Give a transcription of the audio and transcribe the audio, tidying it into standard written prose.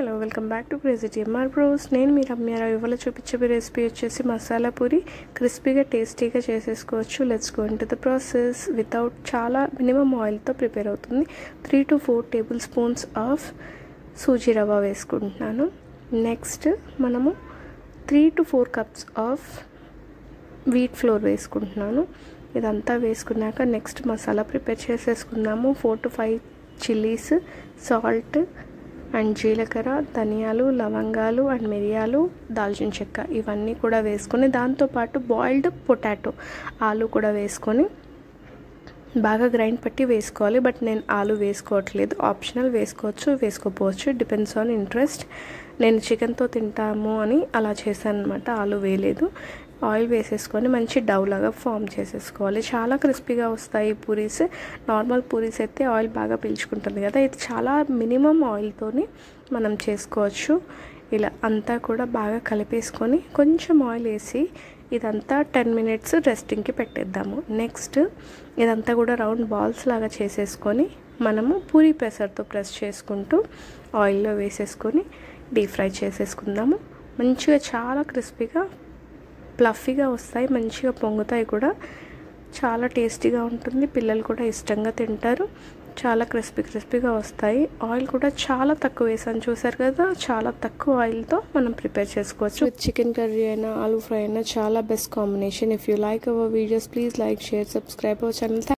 Hello welcome back to crazy TMR bros. నేను మీ రమ్యారావు. ఇవాళ చూపించే రెసిపీ వచ్చేసి మసాలా పూరి. క్రిస్పీగా టేస్టీగా చేసేసుకోవచ్చు. Let's go into the process. Without చాలా మినిమం ఆయిల్తో ప్రిపేర్ అవుతుంది. 3 to 4 table spoons of suji rava వేసుకుంటున్నాను. నెక్స్ట్ మనము 3 to 4 cups of wheat flour వేసుకుంటున్నాను. ఇదంతా వేసుకున్నాక నెక్స్ట్ మసాలా ప్రిపేర్ చేసేసుకుందాము. 4 to 5 చిల్లీస్, సాల్ట్ అండ్ జీలకర్ర, ధనియాలు, లవంగాలు అండ్ మిరియాలు, దాల్చిన చెక్క ఇవన్నీ కూడా వేసుకొని దాంతోపాటు బాయిల్డ్ పొటాటో ఆలు కూడా వేసుకొని బాగా గ్రైండ్ పట్టి వేసుకోవాలి. బట్ నేను ఆలు వేసుకోవట్లేదు, ఆప్షనల్, వేసుకోవచ్చు వేసుకోపోవచ్చు, డిపెండ్స్ ఆన్ ఇంట్రెస్ట్. నేను చికెన్తో తింటాము అని అలా చేశాను అనమాట, ఆలు వేయలేదు. ఆయిల్ వేసేసుకొని మంచి డవ్ లాగా ఫామ్ చేసేసుకోవాలి. చాలా క్రిస్పీగా వస్తాయి పూరీస్. నార్మల్ పూరీస్ అయితే ఆయిల్ బాగా పీల్చుకుంటుంది కదా, ఇది చాలా మినిమం ఆయిల్తోని మనం చేసుకోవచ్చు. ఇలా అంతా కూడా బాగా కలిపేసుకొని కొంచెం ఆయిల్ వేసి ఇదంతా 10 minutes రెస్టింగ్కి పెట్టేద్దాము. నెక్స్ట్ ఇదంతా కూడా రౌండ్ బాల్స్ లాగా చేసేసుకొని మనము పూరీ ప్రెసర్తో ప్రెస్ చేసుకుంటూ ఆయిల్లో వేసేసుకొని డీప్ ఫ్రై చేసేసుకుందాము. మంచిగా చాలా క్రిస్పీగా ప్లఫీగా వస్తాయి, మంచిగా పొంగుతాయి కూడా. చాలా టేస్టీగా ఉంటుంది, పిల్లలు కూడా ఇష్టంగా తింటారు. చాలా క్రిస్పీగా వస్తాయి. ఆయిల్ కూడా చాలా తక్కువ వేసాను, చూసారు కదా. చాలా తక్కువ ఆయిల్తో మనం ప్రిపేర్ చేసుకోవచ్చు. చికెన్ కర్రీ అయినా ఆలూ ఫ్రై అయినా చాలా best combination. If you like our videos please like, share, subscribe our channel.